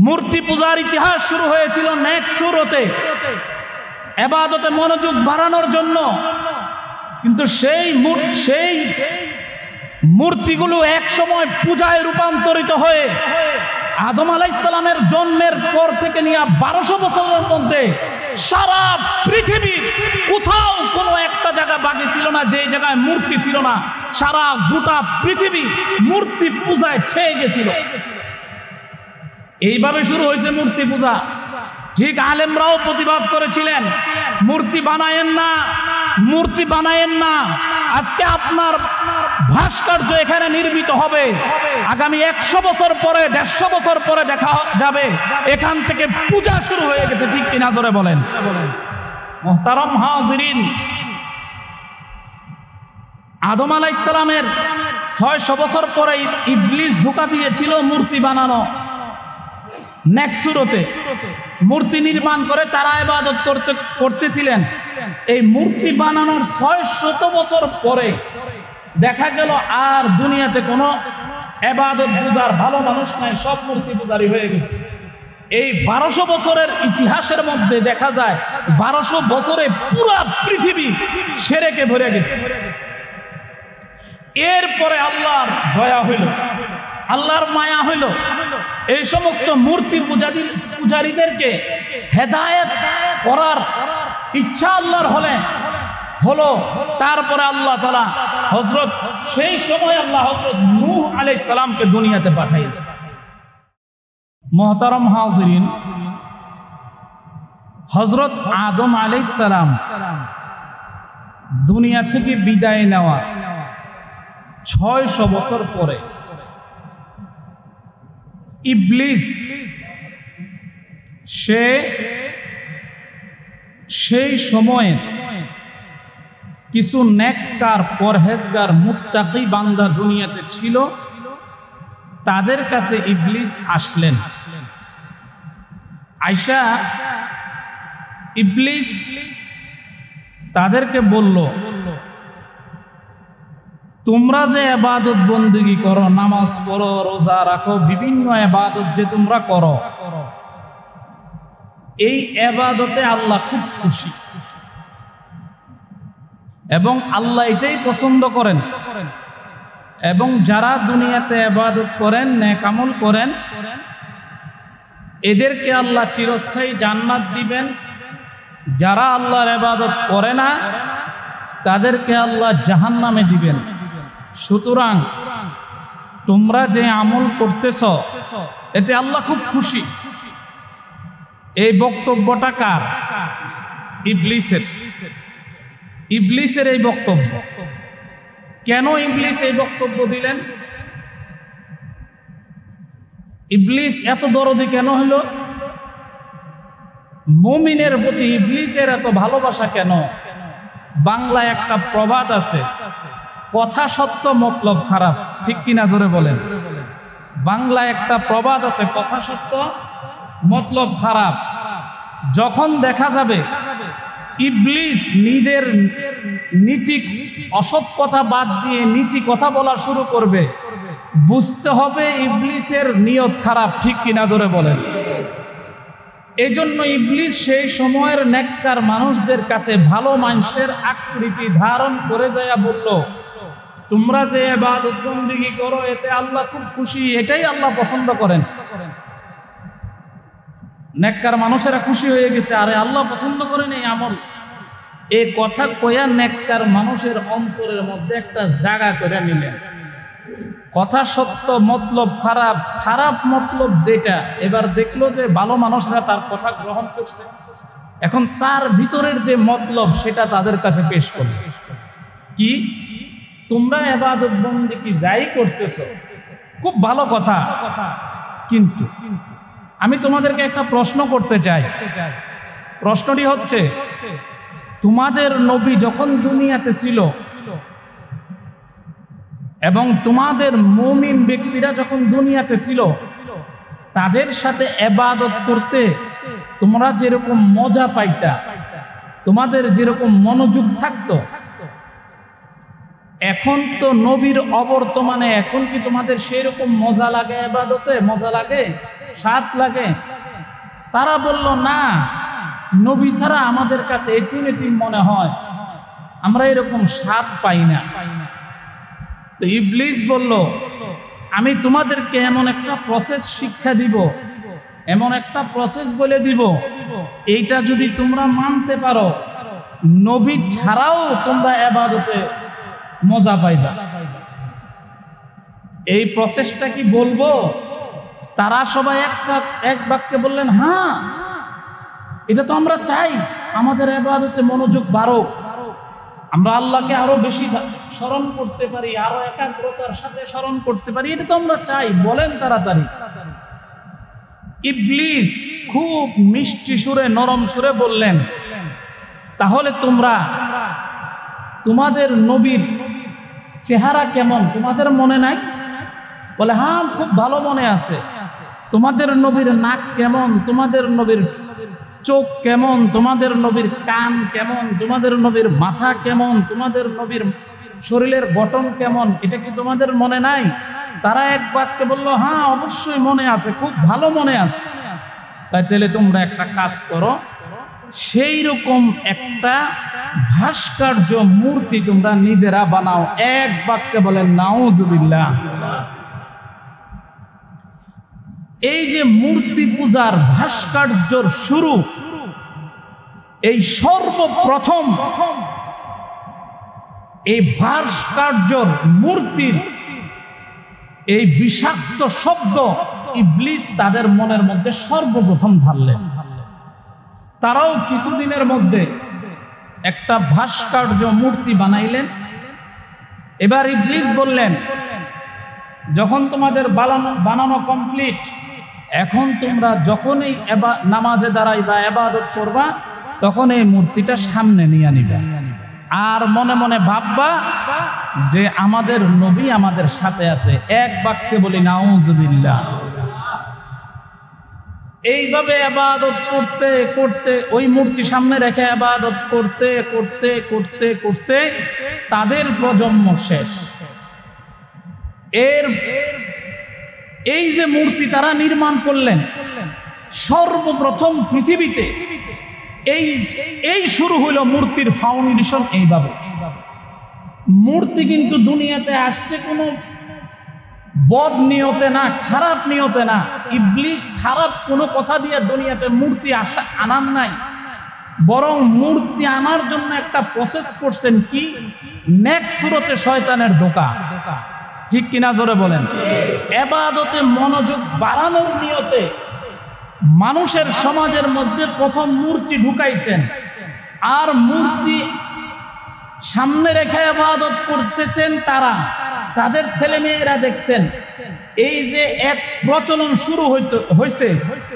মূর্তি পূজার ইতিহাস শুরু হয়েছিল নেক্সুরতে, ইবাদতে মনোযোগ বাড়ানোর জন্য। কিন্তু সেই মূর্তিগুলো এক সময় পূজায় রূপান্তরিত হয়ে আদম আলাইহিস সালামের জন্মের পর থেকে নিয়ে 1200 বছরের মধ্যে সারা পৃথিবীর কোথাও কোনো একটা জায়গা বাকি ছিল না যে জায়গায় মূর্তি ছিল না। সারা গোটা পৃথিবী মূর্তি পূজায় ছেয়ে গেছিল। এইভাবে শুরু হয়েছে মূর্তি পূজা। ঠিক আলেমরাও প্রতিবাদ করেছিলেন, মূর্তি বানায়েন না, মূর্তি বানায়েন না। আজকে আপনার ভাস্কর্য এখানে নির্মিত হবে, আগামী 100 বছর পরে 150 বছর পরে দেখা যাবে এখান থেকে পূজা শুরু হয়ে গেছে। ঠিক কিনা জোরে বলেন। মুহতারাম হাজিরিন, আদম আলাইহিস সালামের 600 বছর পরে ইবলিস ধোঁকা দিয়েছিল মূর্তি বানানো। নেক্সুরতে মূর্তি নির্মাণ করে তারা ইবাদত করতেছিলেন। এই মূর্তি বানানোর 600 বছর পরে দেখা গেল আর দুনিয়াতে কোনো ইবাদত পূজার ভালো মানুষ নাই, সব মূর্তি পূজারি হয়ে গেছে। এই 1200 বছরের ইতিহাসের মধ্যে দেখা যায় 1200 বছরে পুরো পৃথিবী শিরকে ভরে গেছে। এরপরে আল্লাহর দয়া হইল, আল্লাহর মায়া হইল, এই সমস্ত মূর্তি পূজারীদেরকে হেদায়েত করার ইচ্ছা আল্লাহর হলো। তারপরে আল্লাহ তাআলা সেই সময় আল্লাহ হযরত নূহ আলাইহিস সালামকে দুনিয়াতে পাঠাইলেন। মুহতারাম হাজিরিন, হযরত আদম আলাইহিস সালাম দুনিয়া থেকে বিদায় নেওয়া 600 বছর পরে ইবলিস সেই সময়ে কিছু নেককার পরহেজগার মুত্তাকি বান্দা দুনিয়াতে ছিল, তাদের কাছে ইবলিস আসলেন। আয়েশা ইবলিস তাদেরকে বলল, তোমরা যে ইবাদত বন্দেগী করো, নামাজ পড়ো, রোজা রাখো, বিভিন্ন ইবাদত যে তোমরা করো, এই ইবাদতে আল্লাহ খুব খুশি এবং আল্লাহ এটাই পছন্দ করেন। এবং যারা দুনিয়াতে ইবাদত করেন, নেক আমল করেন, এদেরকে আল্লাহ চিরস্থায়ী জান্নাত দিবেন। যারা আল্লাহর ইবাদত করে না তাদেরকে আল্লাহ জাহান্নামে দিবেন। সুতরাং তোমরা যে আমল করতেছ এতে আল্লাহ খুব খুশি। এই বক্তব্যটা কার? ইবলিসের এই বক্তব্য। কেন ইবলিস এই বক্তব্য দিলেন? ইবলিস এত দরদি কেন হলো? মুমিনের প্রতি ইবলিসের এত ভালোবাসা কেন? বাংলায় একটা প্রবাদ আছে, কথা সত্য মতলব খারাপ। ঠিক কিনা জোরে বলেন। বাংলায় একটা প্রবাদ আছে, কথা সত্য মতলব খারাপ। যখন দেখা যাবে ইবলিস নিজের নীতি অসৎ কথা বাদ দিয়ে নীতি কথা বলা শুরু করবে, বুঝতে হবে ইবলিসের নিয়ত খারাপ। ঠিক কিনা জোরে বলেন। এই জন্য ইবলিস সেই সময়ের নেককার মানুষদের কাছে ভালো মানুষের আকৃতি ধারণ করে যায় বলল, তোমরা যে ইবাদত বন্দেগী করো এতে আল্লাহ খুব খুশি, এটাই আল্লাহ পছন্দ করেন। নেককার মানুষেরা খুশি হয়ে গেছে, আরে আল্লাহ পছন্দ করেন এই আমল। এই কথা কয়া নেককার মানুষের অন্তরের মধ্যে একটা জায়গা করে নিলেন। কথা সত্য মতলব খারাপ, খারাপ মতলব যেটা, এবার দেখলো যে ভালো মানুষরা তার কথা গ্রহণ করছে, এখন তার ভিতরের যে মতলব সেটা তাদের কাছে পেশ করল। কি? তোমরা ইবাদত বন্দেগী যাই করতেছো খুব ভালো কথা, কিন্তু আমি তোমাদেরকে একটা প্রশ্ন করতে চাই। প্রশ্নটি হচ্ছে, তোমাদের নবী যখন দুনিয়াতে ছিল এবং তোমাদের মুমিন ব্যক্তিরা যখন দুনিয়াতে ছিল, তাদের সাথে ইবাদত করতে তোমরা যেরকম মজা পাইতা, তোমাদের যেরকম মনোযোগ থাকতো, এখন তো নবীর অবর্তমানে এখন কি তোমাদের সেই রকম মজা লাগে ইবাদতে? মজা লাগে, স্বাদ লাগে? তারা বলল না, নবী ছাড়া আমাদের কাছে এতিম এতিম মনে হয়, আমরা এরকম স্বাদ পাই না। তো ইবলিস বলল, আমি তোমাদেরকে এমন একটা প্রসেস শিক্ষা দিব, এমন একটা প্রসেস বলে দিব, এইটা যদি তোমরা মানতে পারো, নবী ছাড়াও তোমরা ইবাদতে মজা পাইবা। এই প্রসেসটা কি বলবো? তারা সবাই এক বাক্যে বললেন, হ্যাঁ, এটা তো আমরা চাই, আমাদের ইবাদতে মনোযোগ বাড়ুক, আমরা আল্লাহকে আরো বেশি স্মরণ করতে পারি, আরো একাগ্রতার সাথে স্মরণ করতে পারি, এটা তো আমরা চাই, বলেন তাড়াতাড়ি। ইবলিস খুব মিষ্টি সুরে, নরম সুরে বললেন, তাহলে তোমরা তোমাদের নবীর চেহারা কেমন তোমাদের মনে নাই? বলে, হ্যাঁ, খুব ভালো মনে আছে। তোমাদের নবীর নাক কেমন, তোমাদের নবীর চোখ কেমন, তোমাদের নবীর কান কেমন, তোমাদের নবীর মাথা কেমন, তোমাদের নবীর শরীরের গঠন কেমন, এটা কি তোমাদের মনে নাই? তারা এক বাক্যে বলল, হ্যাঁ, অবশ্যই মনে আছে, খুব ভালো মনে আছে। তাহলে তোমরা একটা কাজ করো, সেই রকম একটা ভাস্কর্য মূর্তি তোমরা নিজেরা বানাও। এক বাক্যে বলেন নাউজুবিল্লাহ। এই যে মূর্তি পূজার ভাস্কর্যর শুরু, এই সর্বপ্রথম এই ভাস্কর্যর মূর্তির এই বিষাক্ত শব্দ ইবলিস তাদের মনের মধ্যে সর্বপ্রথম ঢাললেন। তারাও কিছুদিনের মধ্যে একটা ভাস্কর্য মূর্তি বানাইলেন। এবার ইবলিস বললেন, যখন তোমাদের বানানো কমপ্লিট, এখন তোমরা যখনই নামাজে দাঁড়াইবা, ইবাদত করবা, তখন এই মূর্তিটা সামনে নিয়ে নিবা, আর মনে মনে ভাববা যে আমাদের নবী আমাদের সাথে আছে। এক বাক্যে বলি নাউজুবিল্লাহ। এইভাবে ইবাদত করতে করতে, ওই মূর্তি সামনে রেখে ইবাদত করতে করতে করতে করতে তাদের প্রজন্ম শেষ। এই যে মূর্তি তারা নির্মাণ করলেন, সর্বপ্রথম পৃথিবীতে এই শুরু হইল মূর্তির ফাউন্ডেশন। এইভাবে মূর্তি কিন্তু দুনিয়াতে আসছে কোনো বদ নিয়তে না, খারাপ নিয়তে না। ইবলিস খারাপ কোনো কথা দিয়ে দুনিয়াতে মূর্তি আনার নাই, বরং মূর্তি আনার জন্য একটা প্রসেস করছেন। কি? নেক্সট সুরতে শয়তানের ধোঁকা। ঠিক কিনা জোরে বলেন? ইবাদতে মনোযোগ বাড়ানোর নিয়তে মানুষের সমাজের মধ্যে প্রথম মূর্তি ঢুকাইছেন, আর মূর্তি সামনে রেখে ইবাদত করতেছেন তারা। তাদের ছেলে মেয়েরা দেখছেন এই যে এক প্রচলন শুরু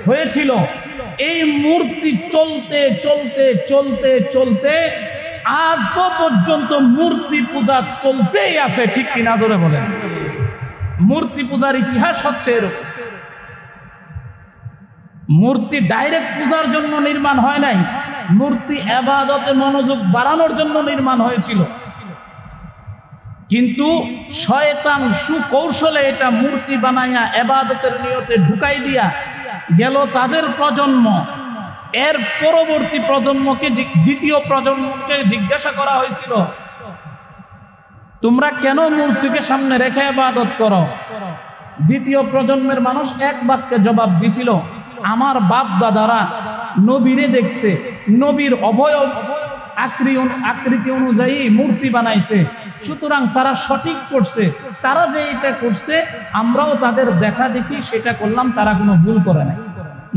হয়েছিল, এই মূর্তি চলতে চলতে চলতে চলতে আজও পর্যন্ত মূর্তি পূজা চলতেই আছে। ঠিক কিনা জোরে বলেন? মূর্তি পূজার ইতিহাস হচ্ছে এরকম। মূর্তি ডাইরেক্ট পূজার জন্য নির্মাণ হয় নাই, মূর্তি ইবাদতে মনোযোগ বাড়ানোর জন্য নির্মাণ হয়েছিল। কিন্তু শয়তান সুকৌশলে এটা মূর্তি বানাইয়া ইবাদতের নিয়তে ঢুকাই দিয়া গেল তাদের প্রজন্ম। এর পরবর্তী প্রজন্মকে, দ্বিতীয় প্রজন্মকে জিজ্ঞাসা করা হয়েছিল, তোমরা কেন মূর্তিকে সামনে রেখে ইবাদত করো? দ্বিতীয় প্রজন্মের মানুষ এক বাক্যে জবাব দিছিল, আমার বাপ দাদারা নবীরে দেখছে, নবীর অবয়ব আকৃতি অনুযায়ী মূর্তি বানাইছে, সুতরাং তারা সঠিক করছে। তারা যে এটা করছে আমরাও তাদের দেখা দেখি সেটা করলাম, তারা কোনো ভুল করে নাই।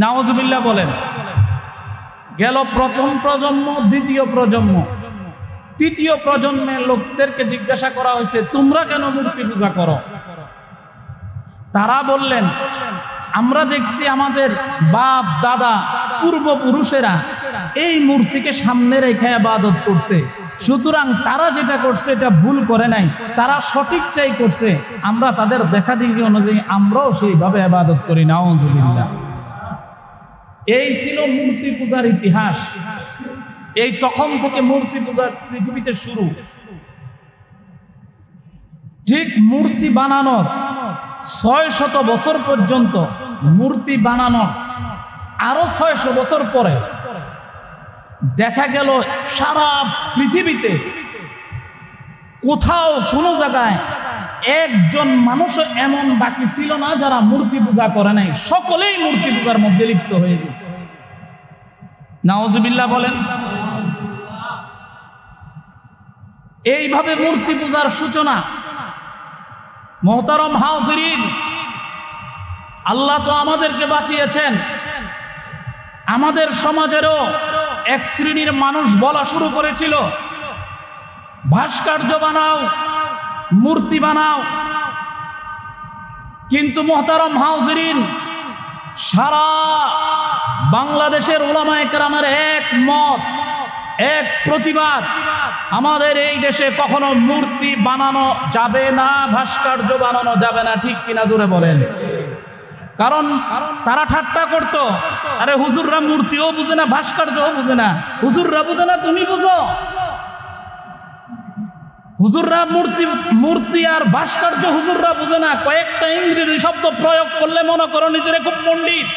নাউজুবিল্লাহ বলেন। গেল প্রথম প্রজন্ম, দ্বিতীয় প্রজন্ম। তৃতীয় প্রজন্মের লোকদেরকে জিজ্ঞাসা করা হয়েছে, তোমরা কেন মূর্তি পূজা করো? তারা বললেন, আমরা দেখছি আমাদের বাপ দাদা পূর্বপুরুষেরা এই মূর্তিকে সামনে রেখে ইবাদত করতে, সুতরাং তারা যেটা করছে এটা ভুল করে নাই, তারা সঠিকটাই করছে। আমরা তাদের দেখা দেখি অনুযায়ী আমরাও সেইভাবে ইবাদত করি। নাউজুবিল্লাহ। এই ছিল মূর্তি পূজার ইতিহাস। এই তখন থেকে মূর্তি পূজার পৃথিবীতে শুরু। ঠিক মূর্তি বানানোর 600 বছর পর্যন্ত, মূর্তি বানানোর আরো 600 বছর পরে দেখা গেল সারা পৃথিবীতে কোথাও কোনো জায়গায় একজন মানুষও এমন বাকি ছিল না যারা মূর্তি পূজা করে নাই। সকলেই মূর্তি পূজার মধ্যে লিপ্ত হয়ে গেছে। নাউজুবিল্লাহ বলেন। এইভাবে মূর্তি পূজার সূচনা। মোহতারম হাজিরিন, আল্লাহ তো আমাদেরকে বাঁচিয়েছেন। আমাদের সমাজেরও এক শ্রেণীর মানুষ বলা শুরু করেছিল, ভাস্কর্য বানাও, মূর্তি বানাও। কিন্তু মোহতারম হাজিরিন, সারা বাংলাদেশের উলামায়ে কেরামের এক মত, এক প্রতিবাদ, আমাদের এই দেশে কখনো মূর্তি বানানো যাবে না, ভাস্কর্য বানানো যাবে না। ঠিক কিনা জোরে বলেন। কারণ তারা ঠাট্টা করতো, আরে হুজুররা মূর্তিও বুঝে না, ভাস্কর্যও বুঝে না। হুজুররা বুঝে না, তুমি বুঝো? হুজুররা মূর্তি আর ভাস্কর্য হুজুররা বুঝে না। কয়েকটা ইংরেজি শব্দ প্রয়োগ করলে মনে করো নিজেরা খুব পণ্ডিত।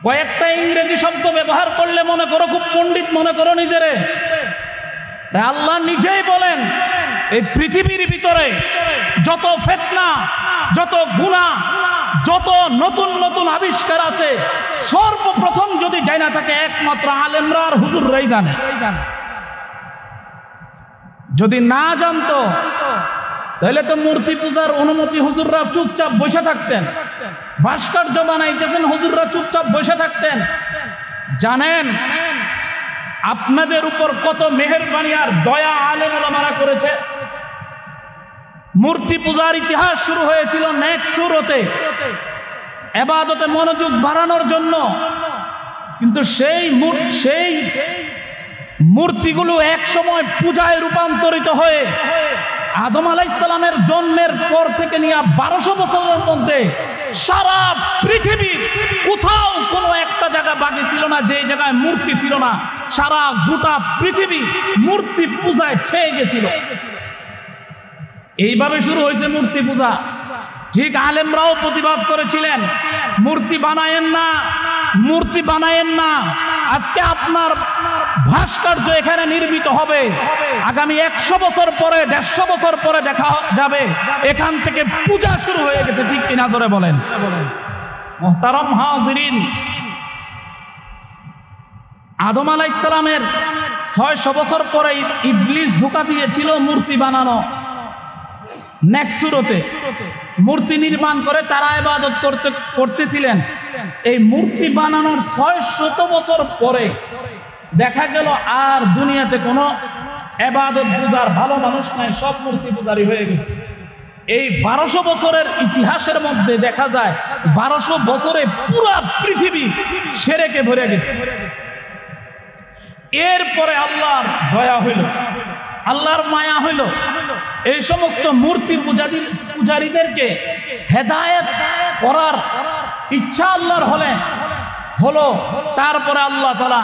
কয়েকটা ইংরেজি শব্দ ব্যবহার করলে মনে করো খুব পণ্ডিত মনে করো নিজেরে। তাই আল্লাহ নিজেই বলেন, এই পৃথিবীর ভিতরে যত ফিতনা, যত গুনাহ, যত নতুন নতুন আবিষ্কার আছে, সর্বপ্রথম যদি জানা থাকে একমাত্র আলেমরা আর হুজুররাই জানে। যদি না জানতো তাহলে তো মূর্তি পূজার অনুমতি হুজুররা চুপচাপ বসে থাকতেন। ভাস্কর্য বানাইতেছেন, হুজুররা চুপচাপ বসে থাকতেন। জানেন আপনাদের উপর কত মেহেরবানি আর দয়া আলেম ওলামারা করেছে। মূর্তি পূজার ইতিহাস শুরু হয়েছিল নেক্সুরতে, ইবাদতে মনোযোগ বাড়ানোর জন্য। কিন্তু সেই মূর্তিগুলো এক সময় পূজায় রূপান্তরিত হয়ে আদম আলাইহিস সালামের জন্মের পর থেকে নিয়ে 1200 বছরের মধ্যে সারা পৃথিবীর কোথাও কোনো একটা জায়গা বাকি ছিল না যে জায়গায় মূর্তি ছিল না। সারা গোটা পৃথিবী মূর্তি পূজায় ছেয়ে গেছিল। এইভাবে শুরু হয়েছে মূর্তি পূজা। ঠিক আলেমরাও প্রতিবাদ করেছিলেন, মূর্তি বানায়েন না, মূর্তি বানায়েন না। আজকে আপনার ভাস্কর্য এখানে নির্মিত হবে, আগামী 100 বছর পরে, 150 বছর পরে দেখা যাবে এখান থেকে পূজা শুরু হয়ে গেছে। ঠিক কিনা জোরে বলেন। মুহতারাম হাজিরিন, আদম আলাইহিস সালামের 600 বছর পরে ইবলিস ধোঁকা দিয়েছিল মূর্তি বানানো। নেক্সুরতে মূর্তি নির্মাণ করে তারা ইবাদত করতেছিলেন। এই মূর্তি বানানোর 600 বছর পরে দেখা গেল আর দুনিয়াতে কোনো ইবাদত পূজার ভালো মানুষ নাই, সব মূর্তি পূজারি হয়ে গেছে। এই 1200 বছরের ইতিহাসের মধ্যে দেখা যায় 1200 বছরে পুরো পৃথিবী শিরকে ভরে গেছে। এরপরে আল্লাহর দয়া হইল, আল্লাহর মায়া হইল, এই সমস্ত মূর্তি পূজারীদেরকে হেদায়েত করার ইচ্ছা আল্লাহর হলো। তারপরে আল্লাহ তাআলা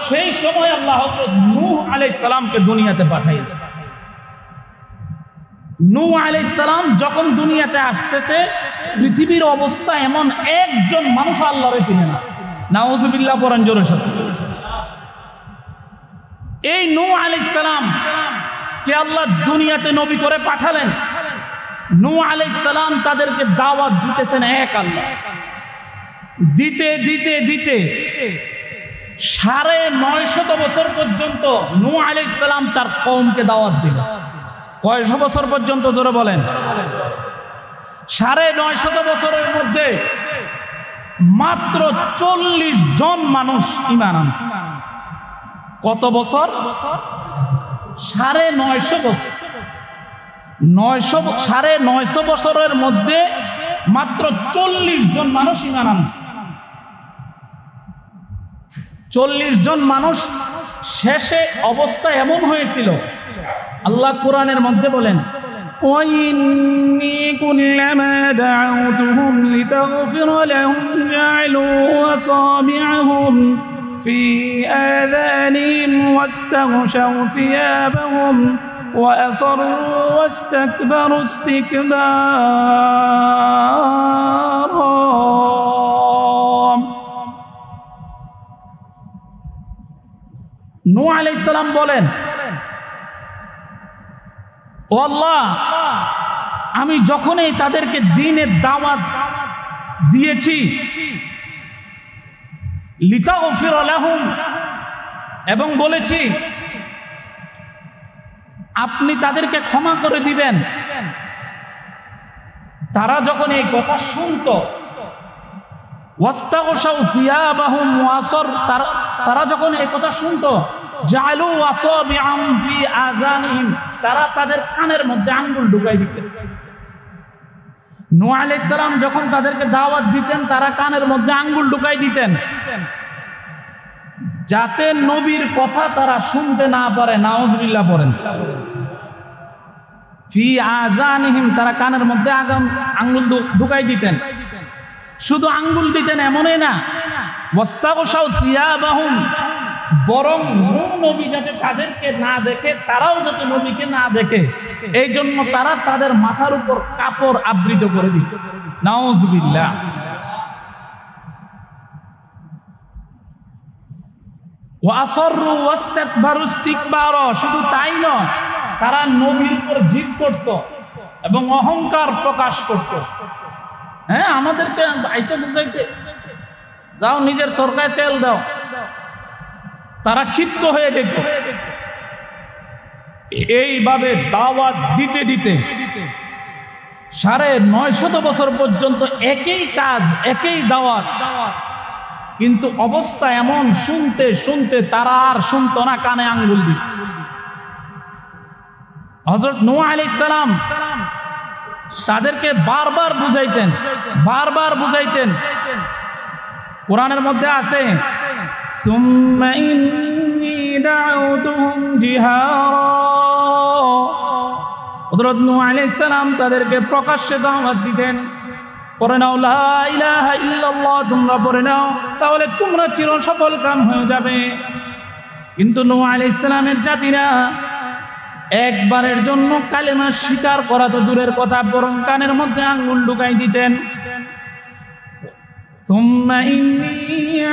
সেই সময় আল্লাহ হযরত নূহ আলাইহিস সালামকে দুনিয়াতে পাঠাইলেন। নূহ আলাইহিস সালাম যখন দুনিয়াতে আসতেছে, পৃথিবীর অবস্থা এমন, একজন মানুষ আল্লাহরে চিনে না। নাউজুবিল্লাহ পড়েন জোরে সোরে। এই নূহ আলাইহিস সালাম কে আল্লাহ দুনিয়াতে নবী করে পাঠালেন। নূহ আলাইহিস সালাম তাদেরকে দাওয়াত দিতেছেন এক আল্লাহ। দিতে দিতে দিতে 950 বছর পর্যন্ত নূহ আলাইহিস সালাম তার কওমকে দাওয়াত দিলেন। কয়শো বছর পর্যন্ত জোরে বলেন? 950 বছরের মধ্যে মাত্র 40 জন মানুষ ঈমান আনছে। কত বছর? 950 বছর। 950 বছরের মধ্যে মাত্র 40 জন মানুষ ঈমান আনছে। 40 জন মানুষ। শেষে অবস্থা এমন হয়েছিল, আল্লাহ কোরআনের মধ্যে বলেন, وَإِنِّي كُلَّمَا دَعَوْتُهُمْ لِتَغْفِرَ لَهُمْ جَعَلُوا أَصَابِعَهُمْ فِي آذَانِهِمْ وَاسْتَغْشَوْا ثِيَابَهُمْ وأصروا واستكبروا استكبارا নূহ আলাইহিস সালাম বলেন, ও আল্লাহ, আমি যখনই তাদেরকে দ্বীনের দাওয়াত দিয়েছি, লিতাগফির লাহুম, এবং বলেছি আপনি তাদেরকে ক্ষমা করে দিবেন, তারা যখন এই কথা শুনতো, ওয়াস্তাগশাউ সিয়াবাহুম ওয়াসর, তারা যখন এই কথা শুনতো, জাআলু আসাবিআহুম ফি আযানিহিম, তারা তাদের কানের মধ্যে আঙ্গুল ঢুকাই দিতেন। নূহ আলাইহিস সালাম যখন তাদেরকে দাওয়াত দিতেন, তারা কানের মধ্যে আঙ্গুল ঢুকাই দিতেন, যাতে নবীর কথা তারা শুনতে না পারে। নাউজুবিল্লাহ পড়েন। ফি আযানিহিম, তারা কানের মধ্যে আঙ্গুল ঢুকাই দিতেন। শুধু আঙ্গুল দিতেন এমনই না, ওয়াস্তাগশাউ সিয়াবাহুম, বরং নবী যাতে তাদেরকে না দেখে, তারাও যাতে নবীকে না দেখে, এই জন্য তারা তাদের মাথার উপর কাপড় আবৃত করে দিত। নাউজুবিল্লাহ। ওয়াসরু ওয়াস্তাকবারু ইস্তিকবারা, শুধু তাই নয়, তারা নবীর উপর জিদ করত এবং অহংকার প্রকাশ করত। হ্যাঁ, আমাদেরকে আইসা বুঝাইতে যাও, নিজের সরকার চেল দাও, তারা ক্ষিপ্ত হয়ে যেত। এইভাবে দাওয়াত দিতে দিতে 950 বছর পর্যন্ত একই কাজ, একই দাওয়াত, কিন্তু অবস্থা এমন, শুনতে শুনতে তারা আর শুনতো না, কানে আঙ্গুল দিত। হযরত নূহ আলাইহিস সালাম তাদেরকে বারবার বুঝাইতেন, বারবার বুঝাইতেন। কোরআনের মধ্যে আছে, সুম্মা ইন্নী দাউতুহুম জিহারা, হযরত নূহ আলাইহিস সালাম তাদেরকে প্রকাশ্যে দাওয়াত দিতেন। পড়ে নাও লা ইলাহা ইল্লাল্লাহ, তোমরা পড়ে নাও, তাহলে তোমরা চির সফল কাম হয়ে যাবে। কিন্তু নূহ আলাইহিস সালামের জাতিরা একবারের জন্য কালেমা স্বীকার করা তো দূরের কথা, বরং কানের মধ্যে আঙ্গুল ঢুকাই দিতেন। সুম্মা ইন্নী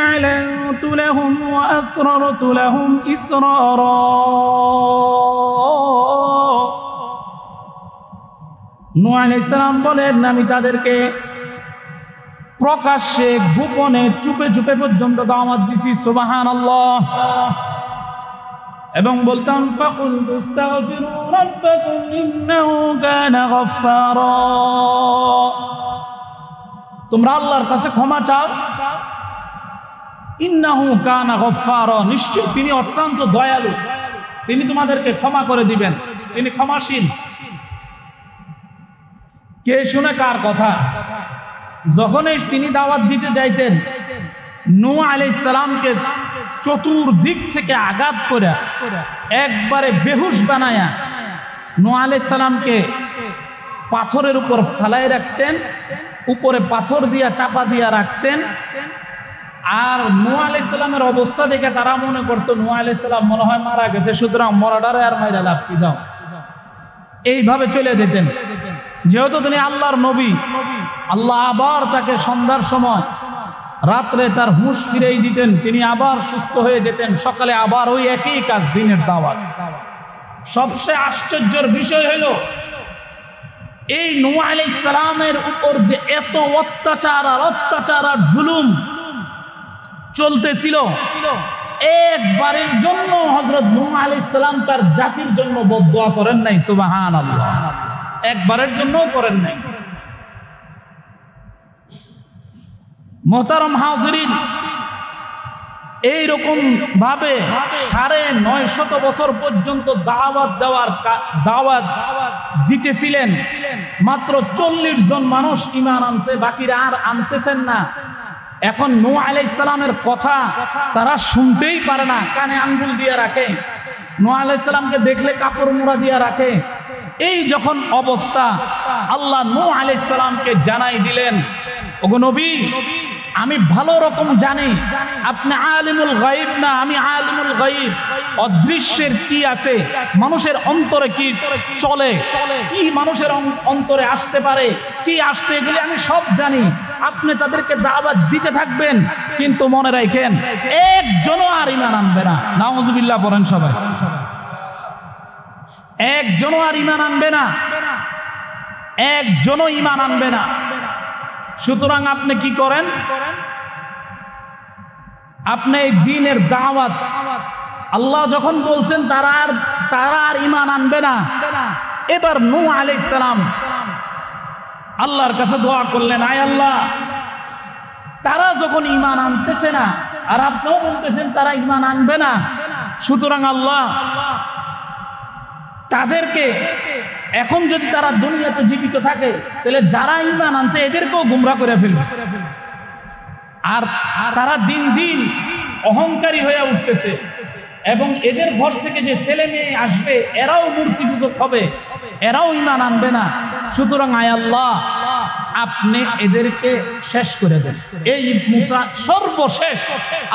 আ'লানতু লাহুম ওয়া আসরারতু লাহুম ইসরারা, নূহ আলাইহিস সালাম বলেন, আমি তাদেরকে প্রকাশ্যে, গোপনে, চুপে চুপে পর্যন্ত দাওয়াত দিছি। সুবহানাল্লাহ। এবং বলতাম, ফাকুলতু আস্তাগফিরু রাব্বাকুম ইন্নাহু কানা গফফারা, তোমরা আল্লাহর কাছে ক্ষমা চাও, ইন্নাহু কানা গফফারা, নিশ্চয় তিনি অত্যন্ত দয়ালু, তিনি তোমাদেরকে ক্ষমা করে দিবেন, তিনি ক্ষমাশীল। কে শুনে কার কথা? যখনই তিনি দাওয়াত দিতে যাইতেন, নূহ আলাইহিস সালামকে চতুর্দিক থেকে আঘাত করে একবারে বেহুশ বানায়া নূহ আলাইহিস সালামকে পাথরের উপর ফেলাই রাখতেন, উপরে পাথর দিয়া চাপা দিয়া রাখতেন। আর নূহ আলাইহিস সালামের অবস্থা দেখে তারা মনে করতো নূহ আলাইহিস সালাম মনে হয় মারা গেছে, সুতরাং মরাডারে আর মাইরা লাভ কি, যাও, এইভাবে চলে যেতেন। যেহেতু তিনি আল্লাহর নবী, আল্লাহ আবার তাকে সন্ধ্যার সময়, রাত্রে তার হুঁশ ফিরেই দিতেন, তিনি আবার সুস্থ হয়ে যেতেন, সকালে আবার ওই একই কাজ, দিনের দাওয়াত। সবচেয়ে আশ্চর্যের বিষয় হলো, এই নূহ আলাইহিস সালামের উপর যে এত অত্যাচার আর জুলুম চলতেছিল, একবারের জন্য হযরত নূহ আলাইহিস সালাম তার জাতির জন্য বদদুয়া করেন নাই। সুবহানাল্লাহ। একবারের জন্যও করেন নাই। মোহতারম হাজিরিন, এইরকম ভাবে 950 বছর পর্যন্ত দাওয়াত দিতেছিলেন। মাত্র 40 জন মানুষ ঈমান আনছে, বাকিরা আর আনতেছেন না। এখন নূহ আলাইহিস সালামের কথা তারা শুনতেই পারে না, কানে আঙ্গুল দিয়ে রাখে, নূহ আলাইহিস সালামকে দেখলে কাপড় মোড়া দিয়ে রাখে। এই যখন অবস্থা, আল্লাহ নূহ আলাইহিস সালামকে জানাই দিলেন, ওগো নবী, আমি ভালো রকম জানি আপনি আলিমুল গায়ব না, আমি আলিমুল গায়ব। অদৃশ্যের কি আছে, মানুষের অন্তরে কি চলে, কি মানুষের অন্তরে আসতে পারে, কি আসছে, এগুলি আমি সব জানি। আপনি তাদেরকে দাওয়াত দিতে থাকবেন, কিন্তু মনে রাখেন একজনও আর ঈমান আনবে না। নাউজুবিল্লাহ বলেন সবাই। একজনও আর ঈমান আনবে না, একজনও ঈমান আনবে না। সুতরাং আপনি কি করেন, আপনি এই দ্বীনের দাওয়াত, আল্লাহ যখন বলছেন তারা আর ঈমান আনবে না, এবার নূহ আলাইহিস সালাম আল্লাহর কাছে দোয়া করলেন, আয় আল্লাহ, তারা যখন ঈমান আনতেছে না আর আপনিও বলতেছেন তারা ঈমান আনবে না, সুতরাং আল্লাহ তাদেরকে এখন যদি তারা দুনিয়াতে জীবিত থাকে তাহলে যারা ঈমান আনছে এদেরকেও গুমরাহ করে ফেলবে। আর তারা দিন দিন অহংকারী হয়ে উঠতেছে এবং এদের ঘর থেকে যে ছেলে মেয়ে আসবে এরাও মূর্তি পূজক হবে, এরাও ঈমান আনবে না। সুতরাং আয় আল্লাহ, আপনি এদেরকে শেষ করে দেন। এই মুসা সর্বশেষ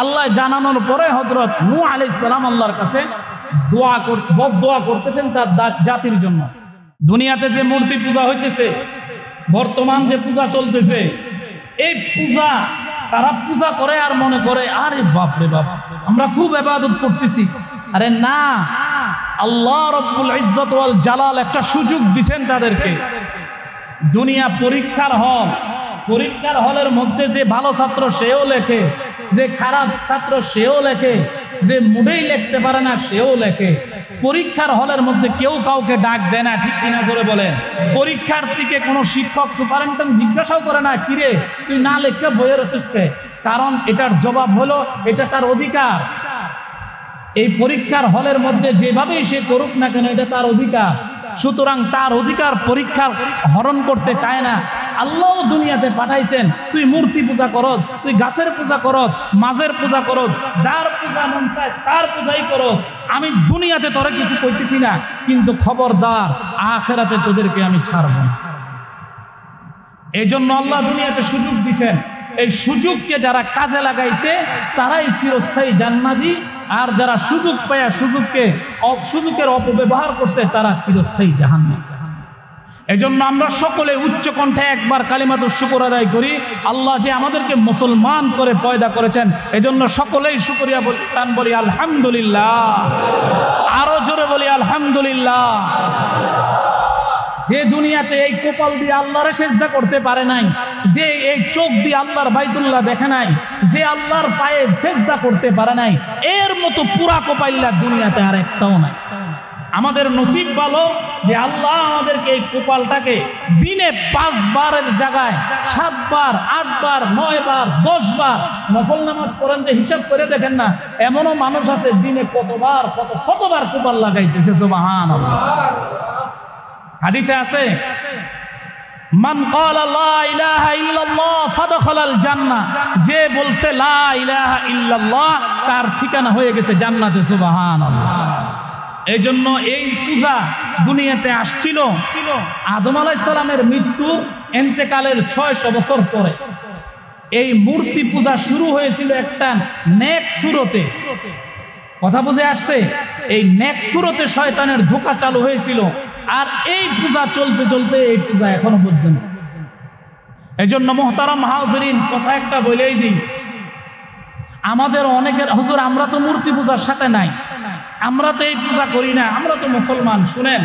আল্লাহ জানানোর পরে হযরত নূহ আলাইহিস সালাম আল্লাহর কাছে দোয়া করতেছেন তার জাতির জন্য। দুনিয়াতে যে মূর্তি পূজা হইতেছে, বর্তমান যে পূজা চলতেছে, এই পূজা তারা পূজা করে আর মনে করে আরে বাপ রে বাপ, আমরা খুব ইবাদত করতেছি। আরে না, আল্লাহ রব্বুল ইজ্জত ওয়াল জালাল একটা সুযোগ দিবেন তাদেরকে। দুনিয়া পরীক্ষার হল, পরীক্ষার হলের মধ্যে যে ভালো ছাত্র সেও লেখে, যে খারাপ ছাত্র সেও লেখে, যে মুডেই লিখতে পারে না সেও লেখে। পরীক্ষার হলের মধ্যে কেউ কাউকে ডাক দেয় না, ঠিক কিনা জোরে বলেন। পরীক্ষার্থীকে কোনো শিক্ষক সুপারিনটেন্ডেন্ট জিজ্ঞাসাও করে না, কিরে তুই না লেখা বইয়ের রসিসকে, কারণ এটার জবাব হলো এটা তার অধিকার। এই পরীক্ষার হলের মধ্যে যেভাবেই সে করুক না কেন এটা তার অধিকার। সুতরাং তার অধিকার পরীক্ষার হরণ করতে চায় না। আল্লাহ দুনিয়াতে পাঠাইছেন, তুই মূর্তি পূজা করস, তুই গাছের পূজা করস, মাঝের পূজা করস, যার পূজা মন চায় তার পূজাই করস। আমি দুনিয়াতে তোরে কিছু কইতেছি না, কিন্তু খবরদার আখিরাতে তোদেরকে আমি ছাড়ব না। এই জন্য আল্লাহ দুনিয়াতে সুযোগ দিছেন। এই সুযোগকে যারা কাজে লাগাইছে তারাই চিরস্থায়ী জান্নাতি, আর যারা সুযোগ পায় সুযোগের অপব্যবহার করছে তারা চিরস্থায়ী জাহান্নামী। এজন্য আমরা সকলে উচ্চ কণ্ঠে একবার কালিমাতুশ শুকর আদায় করি, আল্লাহ যে আমাদেরকে মুসলমান করে পয়দা করেছেন। এজন্য সকলেই শুকরিয়া বলি আলহামদুলিল্লাহ, আরো জোরে বলি আলহামদুলিল্লাহ। যে দুনিয়াতে এই কপাল দিয়ে আল্লাহরে সেজদা করতে পারে নাই, যে এই চোখ দিয়ে আল্লাহর বাইতুল্লাহ দেখে নাই, যে আল্লাহর পায়ে সেজদা করতে পারে নাই, এর মতো পুরা কপাইল্লা দুনিয়াতে আর একটাও নাই। আমাদের নসিব ভালো যে আল্লাহ আমাদেরকে এই কপালটাকে দিনে 5 বারের জায়গায় 7 বার, 8 বার, 9 বার, 10 বার নফল নামাজ পড়েন, যে হিসাব করে দেখেন না, এমনও মানুষ আছে দিনে কতবার, কত শতবার কপাল লাগাইতেছে। সুবহানাল্লাহ। হাদিসে আছে, মান ক্বালা লা ইলাহা ইল্লাল্লাহ ফাদখালাল জান্নাহ, যে বলছে লা ইলাহা ইল্লাল্লাহ তার ঠিকানা হয়ে গেছে জান্নাতে। সুবহানাল্লাহ। এই জন্য এই পূজা দুনিয়াতে আসছিল আদম আলাইহিস সালামের মৃত্যু ইন্তেকালের 600 বছর পরে। এই মূর্তি পূজা শুরু হয়েছিল একটা নেক সুরতে। কথা বুঝে আসছে? এই নেক সুরতে শয়তানের ধোঁকা চালু হয়েছিল, আর এই পূজা চলতে চলতে এই পূজা এখনো পর্যন্ত। এই জন্য মুহতারাম হাজিরিন, কথা একটা বলেই দিই, আমাদের অনেকের হুজুর আমরা তো মূর্তি পূজার সাথে নাই, আমরা তো এই পূজা করি না, আমরা তো মুসলমান। শুনেন,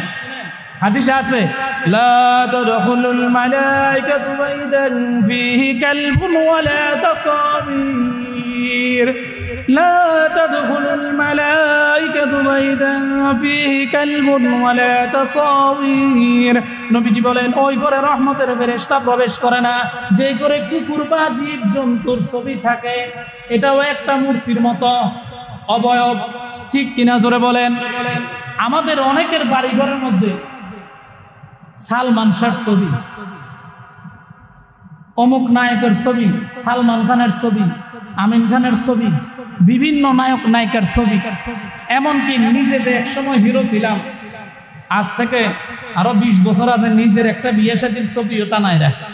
হাদিসে আছে, লা তাদখুলুল মালাইকাতু বাইদান ফীহি কালবুন ওয়ালা তাসাবির, লা তাদখুলুল মালাইকাতু বাইদান ফীহি কালবুন ওয়ালা তাসাবির। নবীজি বলেন, ওই ঘরে রহমতের ফেরেশতা প্রবেশ করে না যে ঘরে কুকুর বা জীব-জন্তুর ছবি থাকে। এটাও একটা মূর্তির মতো অবয়ব, ঠিক কিনা জোরে বলেন। আমাদের অনেকের বাড়িঘরের মধ্যে সালমান শাহর ছবি, অমুক নায়কের ছবি, সালমান খানের ছবি, আমিন খানের ছবি, বিভিন্ন নায়ক নায়িকার ছবি, এমনকি নিজে যে একসময় হিরো ছিলাম, আজ থেকে আরো 20 বছর আগে নিজের একটা বিয়ে শাদীর ছবিও টানায় রাখে।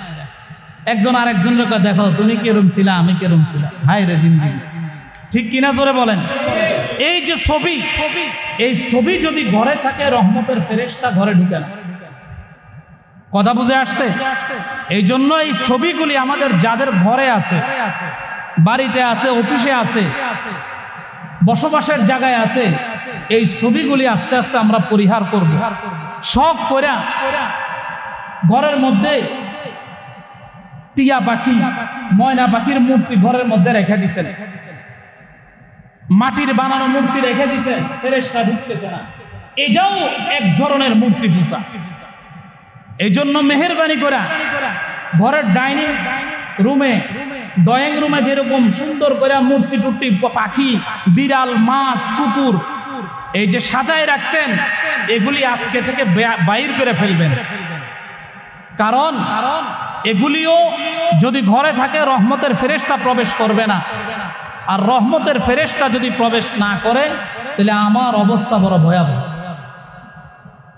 একজন আরেকজনকে দেখো তুমি কেরম ছিলা আমি কেরম ছিলাম, হায় রে জিন্দেগি। ঠিক কিনা জোরে বলেন? এই যে ছবি, এই ছবি যদি ঘরে থাকে রহমতের ফেরেশতা ঘরে ঢুকে না। কথা বুঝে আসছে? এই জন্য এই ছবিগুলি আমাদের যাদের ঘরে আছে, বাড়িতে আছে, অফিসে আছে, বসবাসের জায়গায় আছে, এই ছবিগুলি আস্তে আস্তে আমরা পরিহার করব। শখ করে ঘরের মধ্যে টিয়া পাখি, ময়না পাখির মূর্তি ঘরের মধ্যে রেখে দিছেন, মাটির বানানো মূর্তি রেখে দিছেন, ফেরেশতা ঢুকতেছে না। এটাও এক ধরনের মূর্তি পূজা। এই জন্য মেহেরবানি করে ঘরের ডাইনিং রুমে, ড্রয়িং রুমে যেরকম সুন্দর করে মূর্তি টুর্তি, পাখি, বিড়াল, মাছ, কুকুর এই যে সাজায় রাখছেন, এগুলি আজকে থেকে বাইর করে ফেলবেন। কারণ এগুলিও যদি ঘরে থাকে রহমতের ফেরেশতা প্রবেশ করবে না। আর রহমতের ফেরেশতা যদি প্রবেশ না করে তাহলে আমার অবস্থা বড় ভয়াবহ।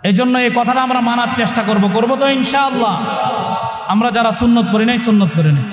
এই জন্য এই কথাটা আমরা মানার চেষ্টা করব তো ইনশাআল্লাহ। আমরা যারা সুন্নত পড়ি নাই, সুন্নত পড়ি নাই।